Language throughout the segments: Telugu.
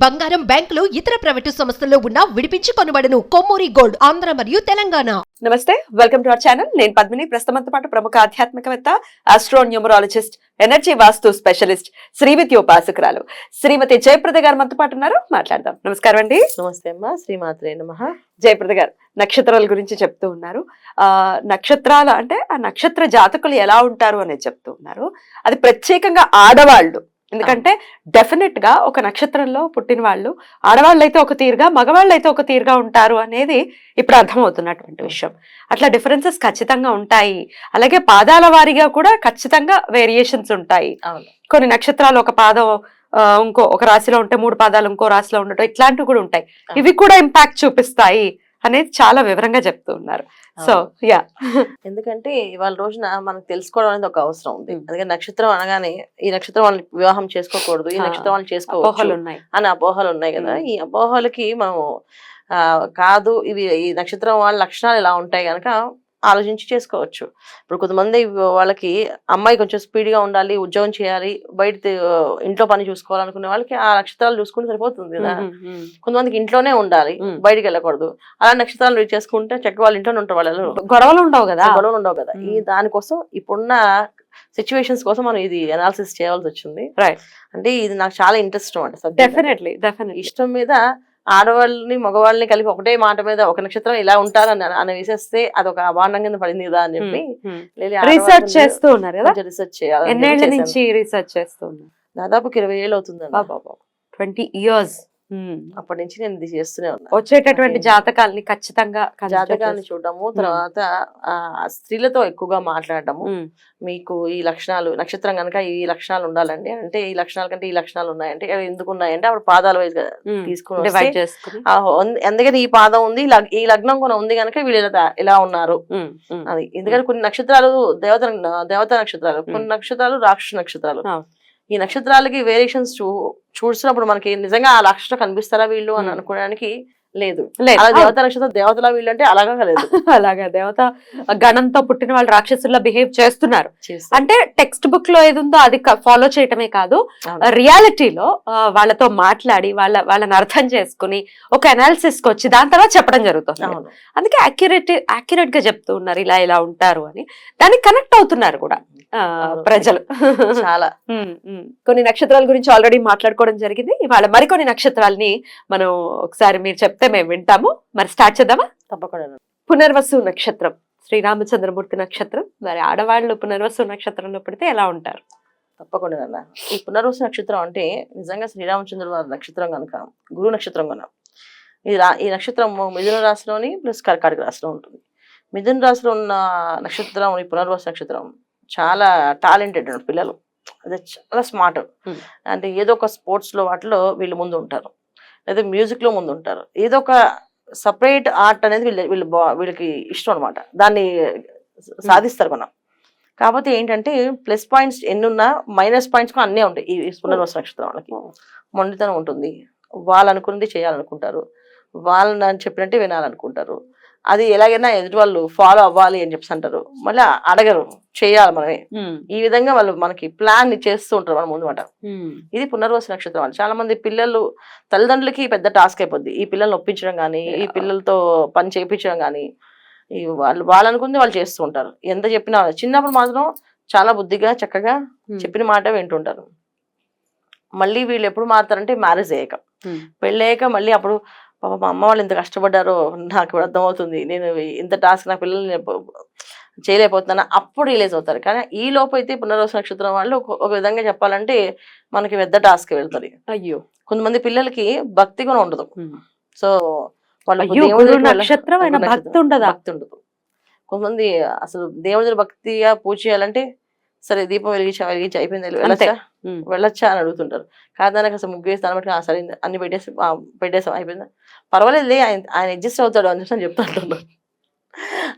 బంగారం, బ్యాంకులు, ఇతర ప్రైవేటు సంస్థల్లో ఉన్న విడిపించి కొనబడను. కొమ్మూరి గోల్డ్, ఆంధ్ర మరియు తెలంగాణ. నమస్తే, వెల్కమ్ టు అవర్ ఛానల్. నేను పద్మిని. ప్రస్తుతంతో పాటు ప్రముఖ ఆధ్యాత్మికవేత్త, ఆస్ట్రోన్యూమరాలజిస్ట్, ఎనర్జీ వాస్తు స్పెషలిస్ట్, శ్రీవిద్య ఉపాసకురాలు శ్రీమతి జయప్రద గారు మనతో పాటు ఉన్నారు. మాట్లాడదాం. నమస్కారం అండి. నమస్తే అమ్మా. శ్రీమాత్రే నమః. జయప్రద గారు నక్షత్రాల గురించి చెప్తూ ఉన్నారు. నక్షత్రాలు అంటే ఆ నక్షత్ర జాతకులు ఎలా ఉంటారు అనేది చెప్తూ ఉన్నారు. అది ప్రత్యేకంగా ఆడవాళ్ళు, ఎందుకంటే డెఫినెట్ గా ఒక నక్షత్రంలో పుట్టిన వాళ్ళు ఆడవాళ్ళు అయితే ఒక తీరుగా, మగవాళ్ళు అయితే ఒక తీరుగా ఉంటారు అనేది ఇప్పుడు అర్థమవుతున్నటువంటి విషయం. అట్లా డిఫరెన్సెస్ ఖచ్చితంగా ఉంటాయి. అలాగే పాదాల వారీగా కూడా ఖచ్చితంగా వేరియేషన్స్ ఉంటాయి. కొన్ని నక్షత్రాలు ఒక పాదం ఒక రాశిలో ఉంటే 3 పాదాలు ఇంకో రాశిలో ఉండటం, ఇట్లాంటివి కూడా ఉంటాయి. ఇవి కూడా ఇంపాక్ట్ చూపిస్తాయి అనేది చాలా వివరంగా చెప్తూ ఉన్నారు. సో యా, ఎందుకంటే ఇవాళ రోజున మనకు తెలుసుకోవడం అనేది ఒక అవసరం ఉంది. అందుకని నక్షత్రం అనగానే ఈ నక్షత్రం వాళ్ళని వివాహం చేసుకోకూడదు, ఈ నక్షత్రం వాళ్ళని చేసుకోవచ్చు అని అపోహలు ఉన్నాయి కదా. ఈ అపోహలకి మనం కాదు, ఇవి ఈ నక్షత్రం వాళ్ళ లక్షణాలు ఇలా ఉంటాయి కనుక ఆలోచించి చేసుకోవచ్చు. ఇప్పుడు కొంతమంది వాళ్ళకి అమ్మాయి కొంచెం స్పీడ్గా ఉండాలి, ఉద్యోగం చేయాలి, బయట ఇంట్లో పని చూసుకోవాలనుకునే వాళ్ళకి ఆ నక్షత్రాలు చూసుకుంటే సరిపోతుంది కదా. కొంతమందికి ఇంట్లోనే ఉండాలి, బయటికి వెళ్ళకూడదు. అలా నక్షత్రాలు రీచ్ చేసుకుంటే చక్కగా వాళ్ళ ఇంట్లోనే ఉంటారు. వాళ్ళు గొడవలు ఉండవు కదా. ఈ దానికోసం ఇప్పుడున్న సిచ్యువేషన్స్ కోసం మనం ఇది అనాలిసిస్ చేయాల్సి వచ్చింది. అంటే ఇది నాకు చాలా ఇంట్రెస్ట్ అన్నమాట. డెఫినెట్లీ ఇష్టం మీద ఆడవాళ్ళని మగవాళ్ళని కలిపి ఒకటే మాట మీద ఒక నక్షత్రం ఇలా ఉంటారని అని వేసేస్తే అదొక అభాండం కింద పడింది కదా అని చెప్పి రీసెర్చ్ చేస్తూ ఉన్నారు కదా. రీసెర్చ్ చేయాలి. ఎన్నేళ్ల నుంచి రీసెర్చ్ చేస్తూ ఉన్నారు? దాదాపు 20 ఏళ్ళు అవుతుంది. 20 years. అప్పటి నుంచి నేను ఇది చేస్తూనే ఉన్నా. వచ్చేటటువంటి జాతకాలని ఖచ్చితంగా జాతకాన్ని చూడటము, తర్వాత స్త్రీలతో ఎక్కువగా మాట్లాడటము. మీకు ఈ లక్షణాలు, నక్షత్రం కనుక ఈ లక్షణాలు ఉండాలండి అంటే ఈ లక్షణాల కంటే ఈ లక్షణాలు ఉన్నాయంటే ఎందుకు ఉన్నాయంటే అప్పుడు పాదాల వైజ్ తీసుకుని ఎందుకంటే ఈ పాదం ఉంది, ఈ లగ్నం కూడా ఉంది కనుక వీళ్ళు ఇలా ఉన్నారు అది. ఎందుకంటే కొన్ని నక్షత్రాలు దేవత నక్షత్రాలు, కొన్ని నక్షత్రాలు రాక్షస నక్షత్రాలు. ఈ నక్షత్రాలకి వేరియేషన్స్ చూసినప్పుడు మనకి నిజంగా ఆ లక్షణం కనిపిస్తారా వీళ్ళు అని అనుకోవడానికి లేదు. అలా దేవత నక్షత్రం దేవతలా వీళ్ళు అంటే అలాగా లేదు. అలాగా దేవత గణంతో పుట్టిన వాళ్ళు రాక్షసుల్లా బిహేవ్ చేస్తున్నారు అంటే టెక్స్ట్ బుక్ లో ఏది ఉందో అది ఫాలో చేయటమే కాదు, రియాలిటీలో వాళ్ళతో మాట్లాడి వాళ్ళని అర్థం చేసుకుని ఒక అనాలిసిస్ కి వచ్చి దాని తర్వాత చెప్పడం జరుగుతుంది. అందుకే యాక్యురేట్ గా చెప్తూ ఉన్నారు ఇలా ఇలా ఉంటారు అని. దానికి కనెక్ట్ అవుతున్నారు కూడా ప్రజలు చాలా. కొన్ని నక్షత్రాల గురించి ఆల్రెడీ మాట్లాడుకోవడం జరిగింది. ఇవాళ మరికొన్ని నక్షత్రాలని మనం ఒకసారి మీరు చెప్తే మేము వింటాము. మరి స్టార్ట్ చేద్దామా? తప్పకుండా. పునర్వసు నక్షత్రం, శ్రీరామచంద్రమూర్తి నక్షత్రం. మరి ఆడవాళ్ళు పునర్వసు నక్షత్రంలో పడితే ఎలా ఉంటారు? తప్పకుండా అన్న. ఈ పునర్వసు నక్షత్రం అంటే నిజంగా శ్రీరామచంద్ర వారి నక్షత్రం కనుక, గురు నక్షత్రం కనుక ఈ నక్షత్రం మిథున రాశిలోని ప్లస్ కర్కాటక రాశిలో ఉంటుంది. మిథున రాశిలో ఉన్న నక్షత్రం ఈ పునర్వసు నక్షత్రం చాలా టాలెంటెడ్ పిల్లలు. అదే చాలా స్మార్ట్. అంటే ఏదో ఒక స్పోర్ట్స్ లో వాటిలో వీళ్ళు ముందు ఉంటారు, లేదా మ్యూజిక్ లో ముందు ఉంటారు. ఏదో ఒక సపరేట్ ఆర్ట్ అనేది వీళ్ళకి ఇష్టం అనమాట. దాన్ని సాధిస్తారు మనం. కాకపోతే ఏంటంటే ప్లస్ పాయింట్స్ ఎన్నున్నా మైనస్ పాయింట్స్ కూడా అన్నీ ఉంటాయి ఈ పునర్వసు నక్షత్రం వాళ్ళకి. మొండితనం ఉంటుంది, వాళ్ళు అనుకున్నది చేయాలనుకుంటారు, వాళ్ళని చెప్పినట్టే వినాలనుకుంటారు. అది ఎలాగైనా ఎదుటి వాళ్ళు ఫాలో అవ్వాలి అని చెప్పి అంటారు, మళ్ళీ అడగరు, చేయాలి మనమే. ఈ విధంగా వాళ్ళు మనకి ప్లాన్ చేస్తూ ఉంటారు మన ముందు మాట. ఇది పునర్వసు నక్షత్రం వాళ్ళు. చాలా మంది పిల్లలు తల్లిదండ్రులకి పెద్ద టాస్క్ అయిపోద్ది ఈ పిల్లల్ని ఒప్పించడం కానీ, ఈ పిల్లలతో పని చేయించడం కానీ. వాళ్ళు అనుకుంది వాళ్ళు చేస్తూ ఉంటారు. ఎంత చెప్పినా చిన్నప్పుడు మాత్రం చాలా బుద్ధిగా చక్కగా చెప్పిన మాట వింటుంటారు. మళ్ళీ వీళ్ళు ఎప్పుడు మారుతారంటే మ్యారేజ్ అయ్యాక, పెళ్ళయ్యాక మళ్ళీ అప్పుడు పాప మా అమ్మ వాళ్ళు ఎంత కష్టపడ్డారో నాకు ఇప్పుడు అర్థమవుతుంది, నేను ఇంత టాస్క్ నా పిల్లల్ని చేయలేకపోతున్నా, అప్పుడు రిలీజ్ అవుతారు. కానీ ఈ లోపు అయితే పునర్వసు నక్షత్రం వాళ్ళు ఒక విధంగా చెప్పాలంటే మనకి పెద్ద టాస్క్ వెళ్తారు. అయ్యో, కొంతమంది పిల్లలకి భక్తి కూడా ఉండదు. సో వాళ్ళకి భక్తి ఉండదు. కొంతమంది అసలు దేవుడి భక్తిగా పూజ చేయాలంటే సరే దీపం వెలిగించి అయిపోయింది, వెళ్ళొచ్చా అని అడుగుతుంటారు. కాదానికి అసలు ముగ్గు వేసి దాన్ని బట్టి సరే అన్ని పెట్టేసాం అయిపోయిందా, పర్వాలేదు ఆయన అడ్జస్ట్ అవుతాడు అని చెప్పి చెప్తాంటున్నారు.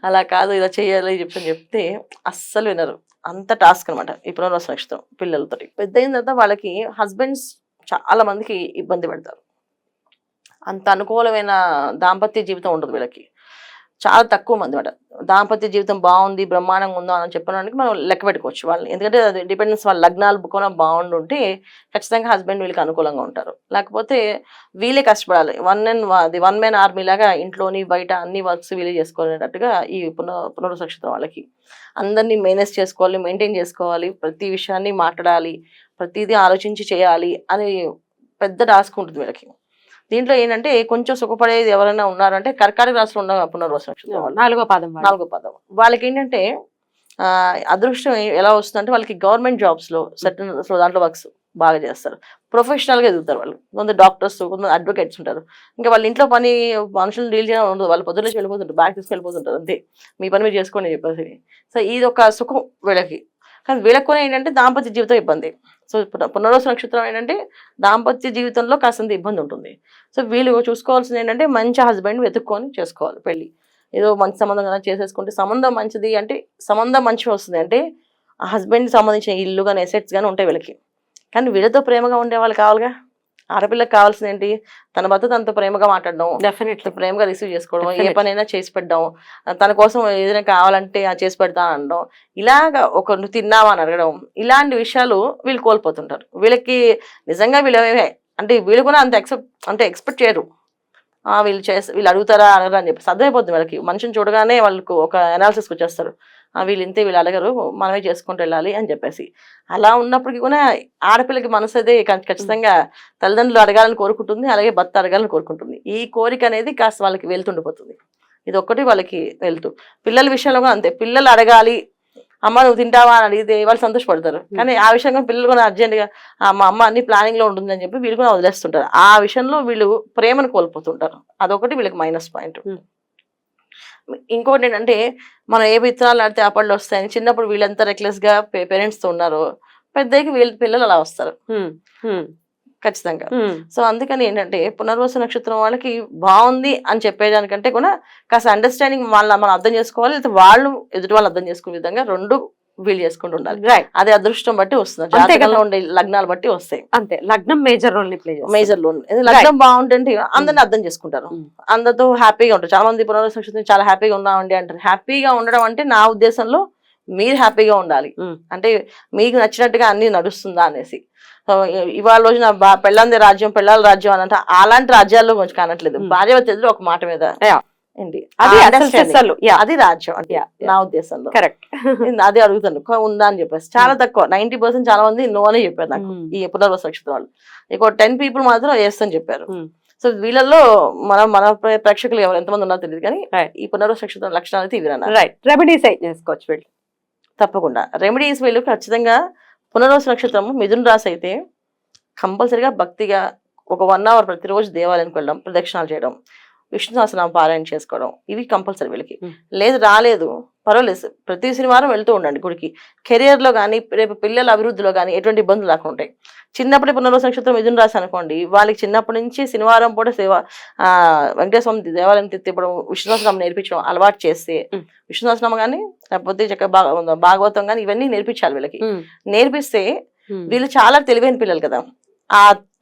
అలా కాదు ఇలా చేయాలి చెప్తే అస్సలు వినరు. అంత టాస్క్ అనమాట ఈ పునర్వసు నక్షత్రం పిల్లలతో. పెద్ద అయిన తర్వాత వాళ్ళకి హస్బెండ్స్ చాలా మందికి ఇబ్బంది పెడతారు. అంత అనుకూలమైన దాంపత్య జీవితం ఉండదు వీళ్ళకి. చాలా తక్కువ మంది అనమాట. దాంపత్య జీవితం బాగుంది, బ్రహ్మాండంగా ఉందా అని చెప్పడానికి మనం లెక్క పెట్టుకోవచ్చు వాళ్ళని. ఎందుకంటే అది డిపెండెన్స్ వాళ్ళ లగ్నాలు కూడా బాగుండుంటే ఖచ్చితంగా హస్బెండ్ వీళ్ళకి అనుకూలంగా ఉంటారు. లేకపోతే వీళ్ళే కష్టపడాలి. వన్ మ్యాన్ ఆర్మీ లాగా ఇంట్లోని బయట అన్ని వర్క్స్ వీళ్ళే చేసుకోవాలనేటట్టుగా ఈ పునర్వసు నక్షత్రం వాళ్ళకి. అందరినీ మేనేజ్ చేసుకోవాలి, మెయింటైన్ చేసుకోవాలి, ప్రతి విషయాన్ని మాట్లాడాలి, ప్రతిదీ ఆలోచించి చేయాలి అని పెద్ద టాస్క్ ఉంటుంది వీళ్ళకి. దీంట్లో ఏంటంటే కొంచెం సుఖపడేది ఎవరైనా ఉన్నారంటే కర్కాటక రాశిలో ఉన్న పునర్వసు నక్షత్రం వాళ్ళు. 4వ పాదం వాళ్ళు. 4వ పాదం వాళ్ళకి ఏంటంటే అదృష్టం ఎలా వస్తుందంటే వాళ్ళకి గవర్నమెంట్ జాబ్స్ లో సర్టన్ దాంట్లో వర్క్స్ బాగా చేస్తారు, ప్రొఫెషనల్ గా ఎదుగుతారు వాళ్ళు. కొంతమంది డాక్టర్స్, కొంతమంది అడ్వకేట్స్ ఉంటారు. ఇంకా వాళ్ళ ఇంట్లో పని మనుషులు డీల్ చేయడం ఉండదు, వాళ్ళు పొద్దున్నే వెళ్ళిపోతుంటారు, బ్యాగ్ తీసుకెళ్ళిపోతుంటారు, అంతే మీ పని మీరు చేసుకోండి చెప్పేసి. సో ఇది ఒక సుఖం వీళ్ళకి. కానీ వీళ్ళకి కూడా ఏంటంటే దాంపత్య జీవితం ఇబ్బంది. సో పునర్వసు నక్షత్రం ఏంటంటే దాంపత్య జీవితంలో కాస్తంత ఇబ్బంది ఉంటుంది. సో వీళ్ళు చూసుకోవాల్సింది ఏంటంటే మంచి హస్బెండ్ వెతుక్కొని చేసుకోవాలి పెళ్లి. ఏదో మంచి సంబంధం కదా చేసేసుకుంటే సంబంధం మంచిది అంటే సంబంధం మంచిగా వస్తుంది అంటే ఆ హస్బెండ్కి సంబంధించిన ఇల్లు కానీ ఎసెట్స్ కానీ ఉంటాయి వీళ్ళకి. కానీ వీళ్ళతో ప్రేమగా ఉండే వాళ్ళు కావాలిగా. ఆడపిల్లకి కావాల్సింది ఏంటి, తన భర్త తనతో ప్రేమగా మాట్లాడడం, డెఫినెట్లీ ప్రేమగా రిసీవ్ చేసుకోవడం, ఏ పనైనా చేసి పెట్టడం, తన కోసం ఏదైనా కావాలంటే చేసి పెడతా అనడం, ఇలాగా ఒక నువ్వు తిన్నావా అని అడగడం, ఇలాంటి విషయాలు వీళ్ళు కోల్పోతుంటారు. వీళ్ళకి నిజంగా వీళ్ళు అంటే వీళ్ళు కూడా అంత ఎక్స్పెక్ట్ చేయరు. వీళ్ళు అడుగుతారా అడగరా అని చెప్పి అర్థమైపోతుంది వాళ్ళకి. మనిషిని చూడగానే వాళ్ళకు ఒక అనాలిసిస్కి వచ్చేస్తారు, వీళ్ళు ఇంతే, వీళ్ళు అడగరు, మనమే చేసుకుంటూ వెళ్ళాలి అని చెప్పేసి. అలా ఉన్నప్పటికీ కూడా ఆడపిల్లకి మనసు అయితే ఖచ్చితంగా తల్లిదండ్రులు అడగాలని కోరుకుంటుంది, అలాగే భర్త అడగాలని కోరుకుంటుంది. ఈ కోరిక అనేది కాస్త వాళ్ళకి వెళ్తుండిపోతుంది. ఇది ఒక్కటి వాళ్ళకి వెళ్తూ. పిల్లల విషయంలో కూడా అంతే, పిల్లలు అడగాలి, అమ్మ నువ్వు తింటావా అని అడిగితే వాళ్ళు సంతోషపడతారు. కానీ ఆ విషయంగా పిల్లలు కూడా అర్జెంట్గా మా అమ్మ అన్ని ప్లానింగ్ లో ఉంటుంది అని చెప్పి వీళ్ళు కూడా వదిలేస్తుంటారు. ఆ విషయంలో వీళ్ళు ప్రేమను కోల్పోతుంటారు. అదొకటి వీళ్ళకి మైనస్ పాయింట్. ఇంకోటి ఏంటంటే మనం ఏ విత్తనాలు ఆడితే ఆ పళ్ళు వస్తాయని చిన్నప్పుడు వీళ్ళంతా రెక్లెస్ గా పేరెంట్స్ తో ఉన్నారు, పెద్దకి వీళ్ళ పిల్లలు అలా వస్తారు ఖచ్చితంగా. సో అందుకని ఏంటంటే పునర్వసు నక్షత్రం వాళ్ళకి బాగుంది అని చెప్పేదానికంటే కూడా కాస్త అండర్స్టాండింగ్ మనం అర్థం చేసుకోవాలి, లేకపోతే వాళ్ళు ఎదుటి వాళ్ళు అర్థం చేసుకునే విధంగా రెండు వీళ్ళు చేసుకుంటూ ఉండాలి. అదే అదృష్టం బట్టి వస్తుంది, జాతకంలో ఉండే లగ్నాలు బట్టి వస్తాయి. అంతే, లగ్నం మేజర్ రోల్ ని ప్లే చేస్తుంది. మేజర్ లోన్ లగ్నం బాగుంటే అందరిని అర్థం చేసుకుంటారు, అందరితో హ్యాపీగా ఉంటారు. చాలా మంది పునర్వసు నక్షత్రం చాలా హ్యాపీగా ఉన్నామండి అంటారు. హ్యాపీగా ఉండడం అంటే నా ఉద్దేశంలో మీరు హ్యాపీగా ఉండాలి, అంటే మీకు నచ్చినట్టుగా అన్ని నడుస్తుందా అనేసి. ఇవాళ రోజున పెళ్ళంది రాజ్యం, పెళ్ళాల రాజ్యం అని అంటే అలాంటి రాజ్యాల్లో కొంచెం కానట్లేదు. భార్యాభర్త ఎదురు ఒక మాట మీద ఏంటి అది రాజ్యం అంటే నా ఉద్దేశంలో. కరెక్ట్, అదే అడుగుతాను ఉందా అని చెప్పేసి. చాలా తక్కువ 90% చాలా మంది నో అనే చెప్పారు నాకు ఈ పునర్వసు నక్షత్రం వాళ్ళు. ఇంకో 10 people మాత్రం ఎస్ అని చెప్పారు. సో వీళ్ళల్లో మన ప్రేక్షకులు ఎవరు ఎంతమంది ఉన్నారో తెలియదు, కానీ ఈ పునర్వసు నక్షత్రం లక్షణాలు అయితే ఇవి అన్నారు. రెమెడీస్ చేసుకోవచ్చు వీళ్ళు తప్పకుండా. రెమెడీస్ వీళ్ళు ఖచ్చితంగా పునర్వసు నక్షత్రము మిథున రాశి అయితే కంపల్సరిగా భక్తిగా ఒక 1 hour ప్రతిరోజు దేవాలయానికి వెళ్ళడం, ప్రదక్షిణాలు చేయడం, విష్ణు సహస్రనామ పారాయణ చేసుకోవడం, ఇవి కంపల్సరీ వీళ్ళకి. లేదు రాలేదు పర్వాలేదు, ప్రతి శనివారం వెళ్తూ ఉండండి గుడికి. కెరియర్ లో కానీ రేపు పిల్లల అభివృద్ధిలో కానీ ఎటువంటి ఇబ్బందులు లేకుండా ఉంటాయి. చిన్నప్పుడే పునర్వసు నక్షత్రం మిథున రాశి అనుకోండి, వాళ్ళకి చిన్నప్పటి నుంచి శనివారం పూట వెంకటేశ్వర స్వామి దేవాలయం తిప్పడం, విష్ణు సహస్రనామం నేర్పించడం అలవాటు చేస్తే, విష్ణు సహస్రనామం కానీ లేకపోతే భాగవతం కానీ ఇవన్నీ నేర్పించాలి వీళ్ళకి. నేర్పిస్తే వీళ్ళు చాలా తెలివైన పిల్లలు కదా,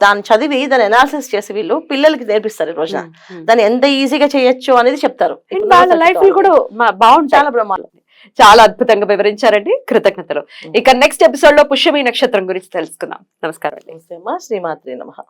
దాన్ని చదివి దాన్ని అనాలిసిస్ చేసి వీళ్ళు పిల్లలకి నేర్పిస్తారు. ఈ రోజున దాన్ని ఎంత ఈజీగా చేయొచ్చు అనేది చెప్తారు. లైఫ్ కూడా బాగుంటుంది, చాలా బ్రహ్మాండం. చాలా అద్భుతంగా వివరించారండి, కృతజ్ఞతలు. ఇక నెక్స్ట్ ఎపిసోడ్ లో పుష్యమి నక్షత్రం గురించి తెలుసుకుందాం. నమస్కారం అండి. శ్రీమాత్రే నమః.